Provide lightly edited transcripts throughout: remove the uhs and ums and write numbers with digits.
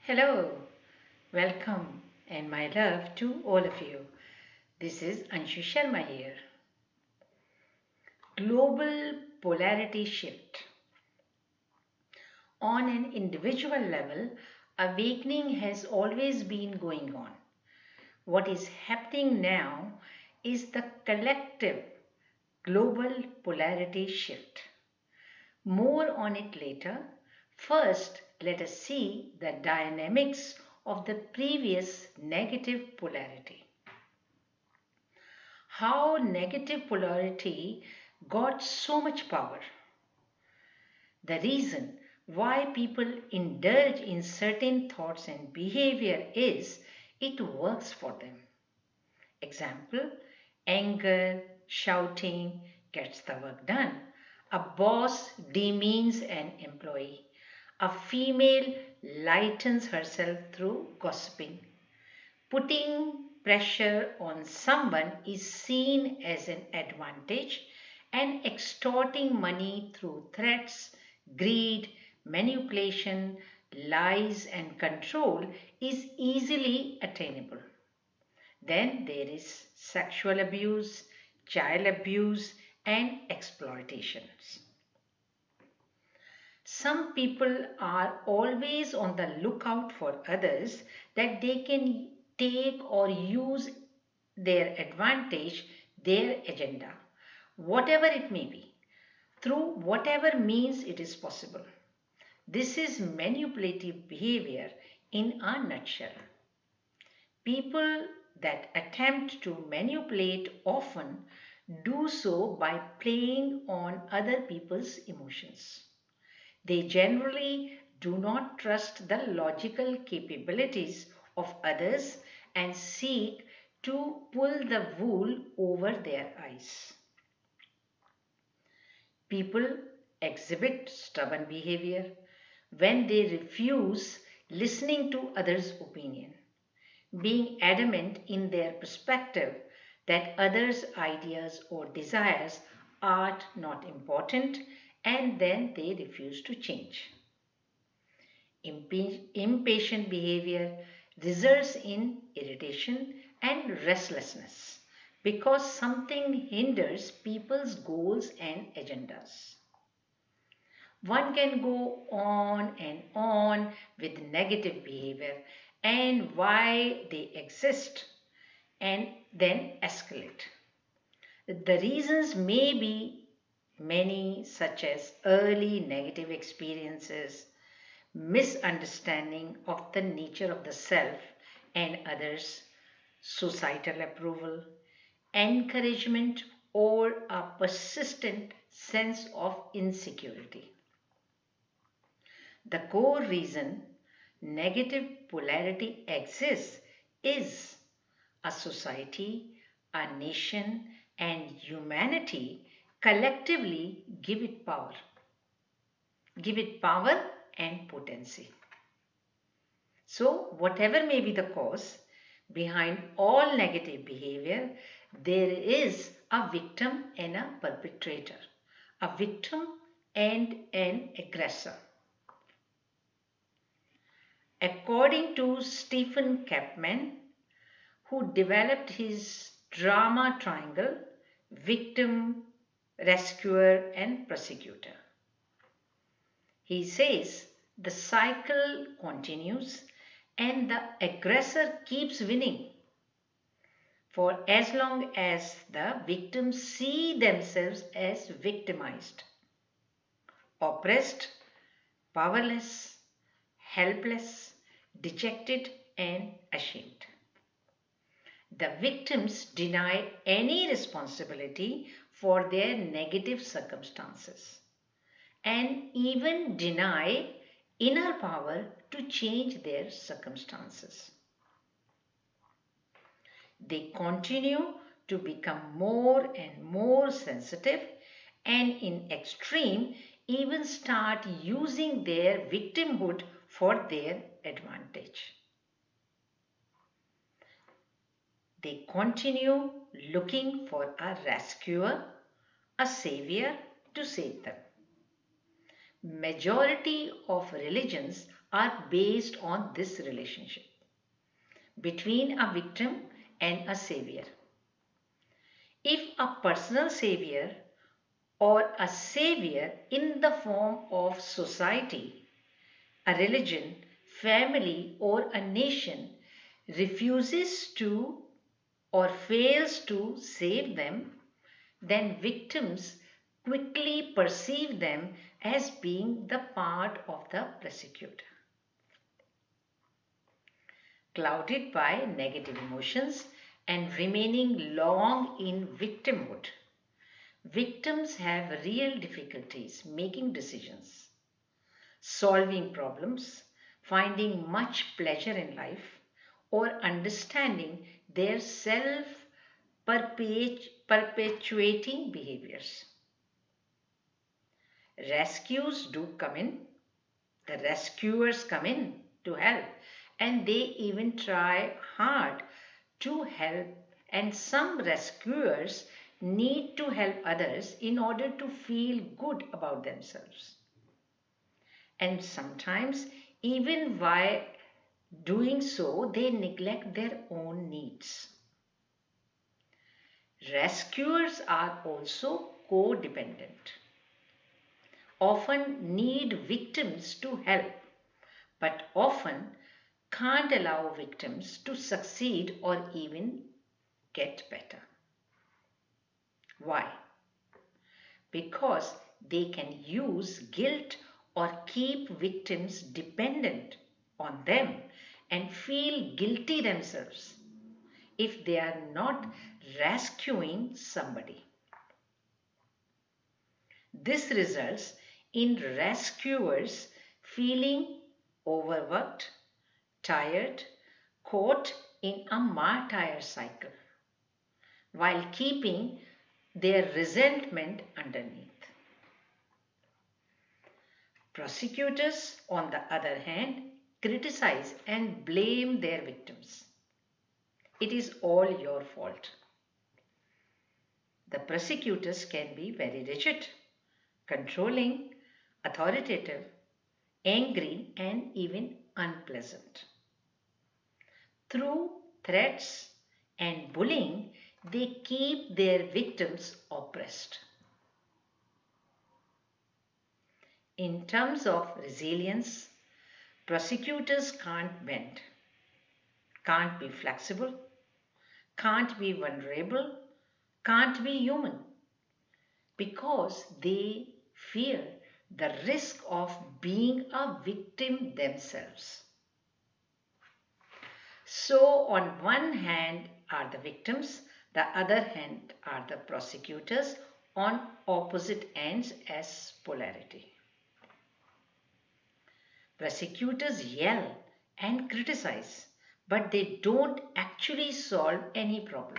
Hello, welcome, and my love to all of you. This is Anshu Sharma here. Global polarity shift. On an individual level, awakening has always been going on. What is happening now is the collective global polarity shift. More on it later. First, let us see the dynamics of the previous negative polarity. How negative polarity got so much power. The reason why people indulge in certain thoughts and behavior is it works for them. Example, anger, shouting gets the work done. A boss demeans an employee. A female lightens herself through gossiping. Putting pressure on someone is seen as an advantage, and extorting money through threats, greed, manipulation, lies, and control is easily attainable. Then there is sexual abuse, child abuse, and exploitations. Some people are always on the lookout for others that they can take or use their advantage, their agenda, whatever it may be, through whatever means it is possible. This is manipulative behavior in a nutshell. People that attempt to manipulate often do so by playing on other people's emotions. They generally do not trust the logical capabilities of others and seek to pull the wool over their eyes. People exhibit stubborn behavior when they refuse listening to others' opinion, being adamant in their perspective that others' ideas or desires are not important, and then they refuse to change. Impatient behavior results in irritation and restlessness because something hinders people's goals and agendas. One can go on and on with negative behavior and why they exist and then escalate. The reasons may be many, such as early negative experiences, misunderstanding of the nature of the self and others, societal approval, encouragement, or a persistent sense of insecurity. The core reason negative polarity exists is a society, a nation, and humanity collectively give it power and potency. So, whatever may be the cause, behind all negative behavior, there is a victim and a perpetrator, a victim and an aggressor. According to Stephen Kapman, who developed his drama triangle, victim, rescuer, and prosecutor, he says the cycle continues and the aggressor keeps winning for as long as the victims see themselves as victimized, oppressed, powerless, helpless, dejected, and ashamed. The victims deny any responsibility for their negative circumstances and even deny inner power to change their circumstances. They continue to become more and more sensitive and, in extreme, even start using their victimhood for their advantage. They continue looking for a rescuer, a savior to save them. Majority of religions are based on this relationship between a victim and a savior. If a personal savior or a savior in the form of society, a religion, family, or a nation refuses to or fails to save them, then victims quickly perceive them as being the part of the prosecutor. Clouded by negative emotions and remaining long in victimhood, victims have real difficulties making decisions, solving problems, finding much pleasure in life, or understanding their self perpetuating behaviors. Rescues do come in, the rescuers come in to help, and they even try hard to help. And some rescuers need to help others in order to feel good about themselves. And sometimes, even while doing so, they neglect their own needs. Rescuers are also codependent, often need victims to help, but often can't allow victims to succeed or even get better. Why? Because they can use guilt or keep victims dependent on them and feel guilty themselves if they are not rescuing somebody. This results in rescuers feeling overworked, tired, caught in a martyr cycle, while keeping their resentment underneath. Prosecutors, on the other hand, criticize and blame their victims. It is all your fault. The prosecutors can be very rigid, controlling, authoritative, angry, and even unpleasant. Through threats and bullying, they keep their victims oppressed. In terms of resilience, prosecutors can't bend, can't be flexible, can't be vulnerable, can't be human because they fear the risk of being a victim themselves. So, on one hand are the victims, the other hand are the prosecutors on opposite ends as polarity. Prosecutors yell and criticize, but they don't actually solve any problem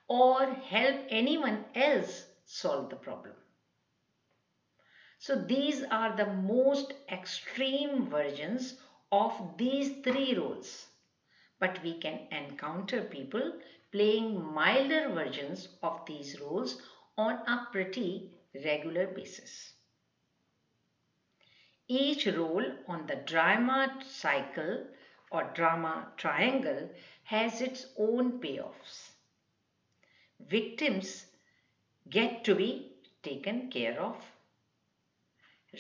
or help anyone else solve the problem. So these are the most extreme versions of these three roles. But we can encounter people playing milder versions of these roles on a pretty regular basis. Each role on the drama cycle or drama triangle has its own payoffs. Victims get to be taken care of.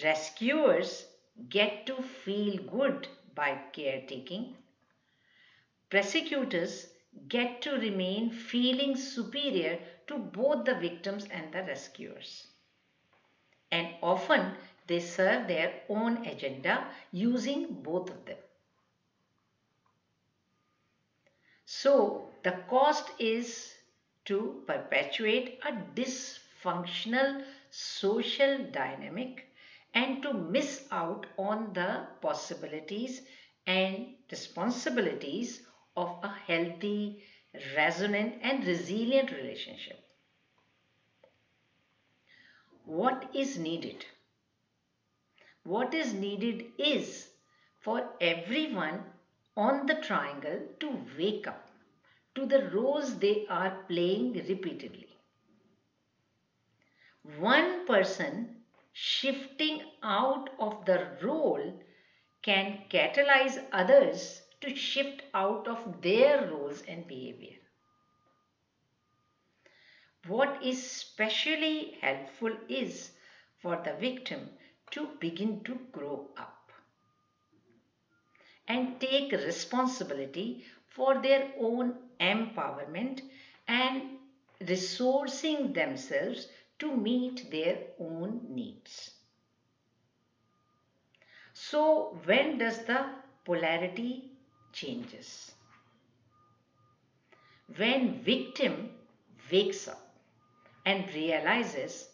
Rescuers get to feel good by caretaking. Prosecutors get to remain feeling superior to both the victims and the rescuers. And often they serve their own agenda using both of them. So the cost is to perpetuate a dysfunctional social dynamic and to miss out on the possibilities and responsibilities of a healthy, resonant, and resilient relationship. What is needed? What is needed is for everyone on the triangle to wake up to the roles they are playing repeatedly. One person shifting out of the role can catalyze others to shift out of their roles and behavior. What is especially helpful is for the victim to begin to grow up and take responsibility for their own empowerment and resourcing themselves to meet their own needs. So, when does the polarity changes? When victim wakes up and realizes,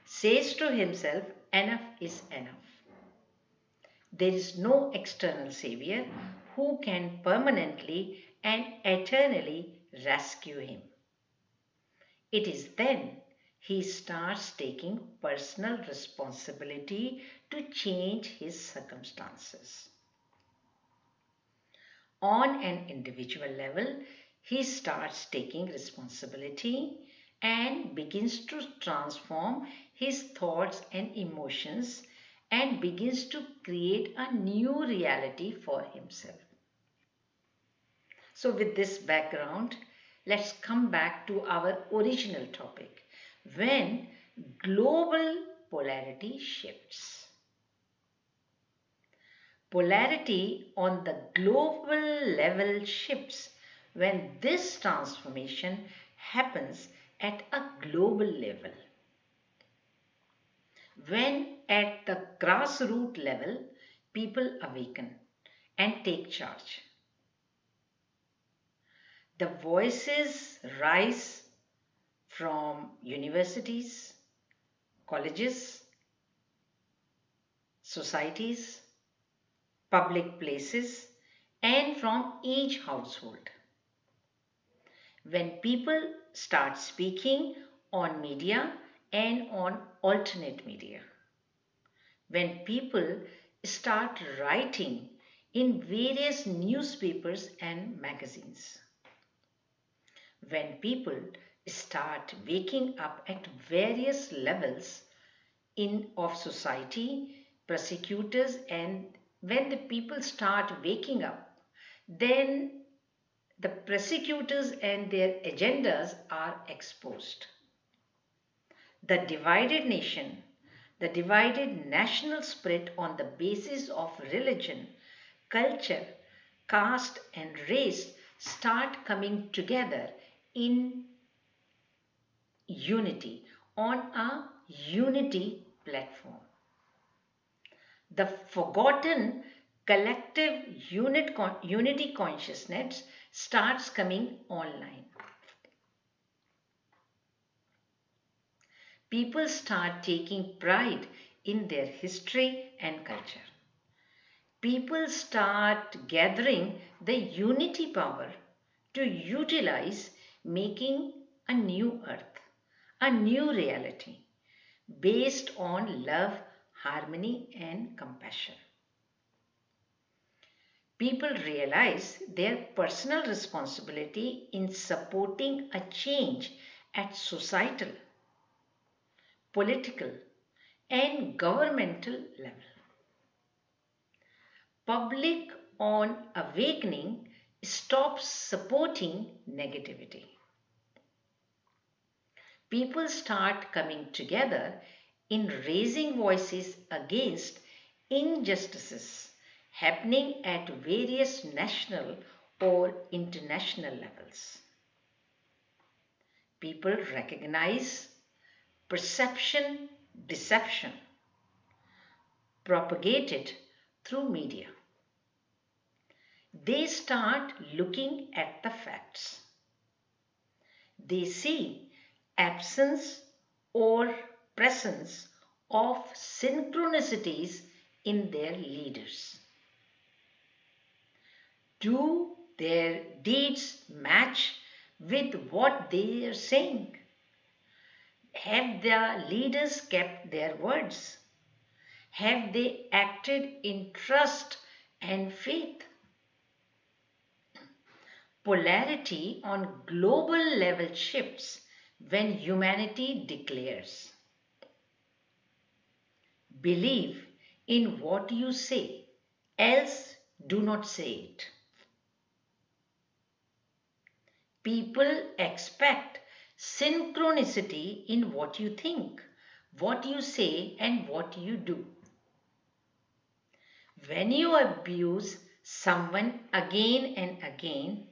says to himself, enough is enough. There is no external savior who can permanently and eternally rescue him. It is then he starts taking personal responsibility to change his circumstances. On an individual level, he starts taking responsibility and begins to transform his thoughts and emotions and begins to create a new reality for himself. So, with this background, let's come back to our original topic when global polarity shifts. Polarity on the global level shifts when this transformation happens at a global level. When at the grassroots level, people awaken and take charge. The voices rise from universities, colleges, societies, public places, and from each household. When people start speaking on media and on alternate media, when people start writing in various newspapers and magazines, when people start waking up at various levels of society, prosecutors, and when the people start waking up, then the prosecutors and their agendas are exposed. The divided nation, the divided national spirit on the basis of religion, culture, caste, and race start coming together in unity on a unity platform. The forgotten collective unity consciousness starts coming online. People start taking pride in their history and culture. People start gathering the unity power to utilize making a new earth, a new reality based on love, harmony, and compassion. People realize their personal responsibility in supporting a change at societal, political, and governmental level. Public on awakening stops supporting negativity. People start coming together in raising voices against injustices happening at various national or international levels. People recognize perception deception propagated through media. They start looking at the facts. They see absence or presence of synchronicities in their leaders. Do their deeds match with what they are saying? Have their leaders kept their words? Have they acted in trust and faith? Polarity on global level shifts when humanity declares, believe in what you say else do not say it. People expect synchronicity in what you think, what you say, and what you do. When you abuse someone again and again,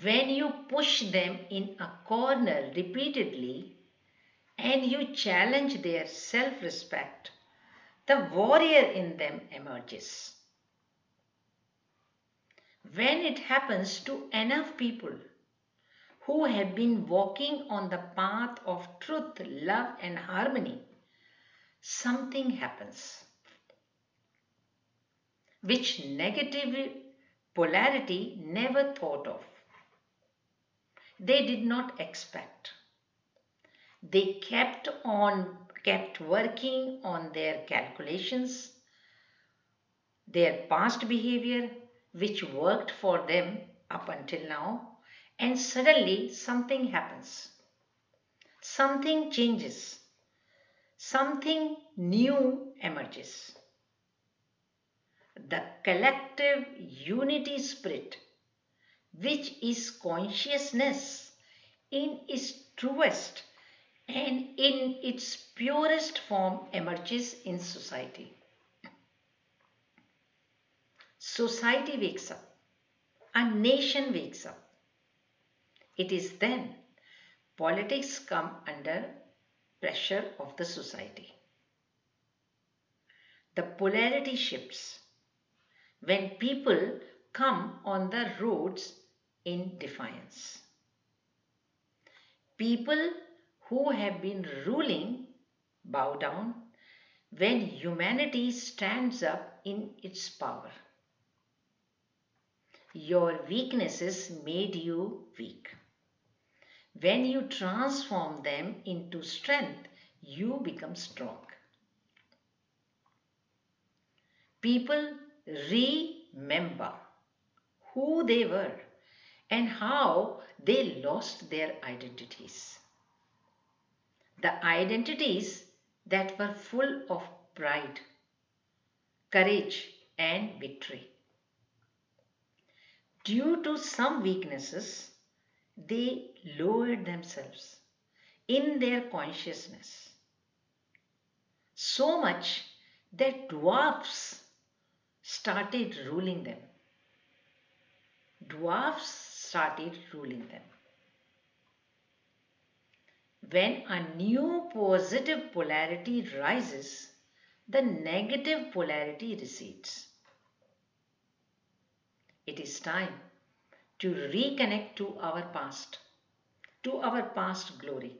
when you push them in a corner repeatedly, and you challenge their self respect, the warrior in them emerges. When it happens to enough people who have been walking on the path of truth, love, and harmony, something happens which negative polarity never thought of. They did not expect. They kept working on their calculations, their past behavior, which worked for them up until now, and suddenly something happens. Something changes. Something new emerges. The collective unity spirit, which is consciousness in its truest and in its purest form, emerges in society. Society wakes up. A nation wakes up. It is then politics come under pressure of the society. The polarity shifts when people come on the roads in defiance. People who have been ruling bow down when humanity stands up in its power. Your weaknesses made you weak. When you transform them into strength, you become strong. People remember who they were and how they lost their identities. The identities that were full of pride, courage, and victory. Due to some weaknesses, they lowered themselves in their consciousness so much that dwarfs started ruling them. Dwarfs started ruling them. When a new positive polarity rises, the negative polarity recedes. It is time to reconnect to our past glory,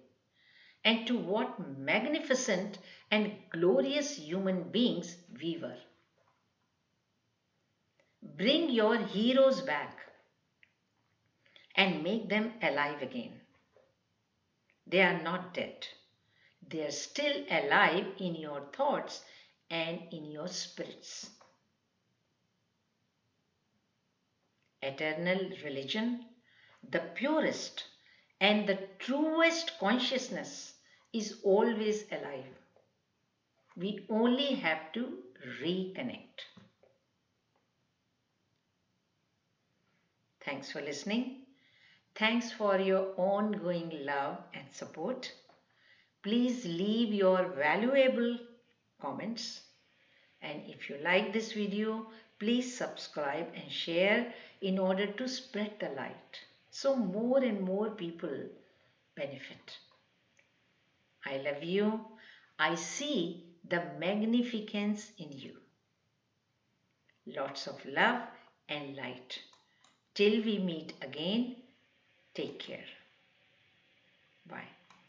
and to what magnificent and glorious human beings we were. Bring your heroes back and make them alive again. They are not dead. They are still alive in your thoughts and in your spirits. Eternal religion, the purest and the truest consciousness, is always alive. We only have to reconnect. Thanks for listening. Thanks for your ongoing love and support. Please leave your valuable comments. And if you like this video, please subscribe and share in order to spread the light so more and more people benefit. I love you. I see the magnificence in you. Lots of love and light. Till we meet again, take care. Bye.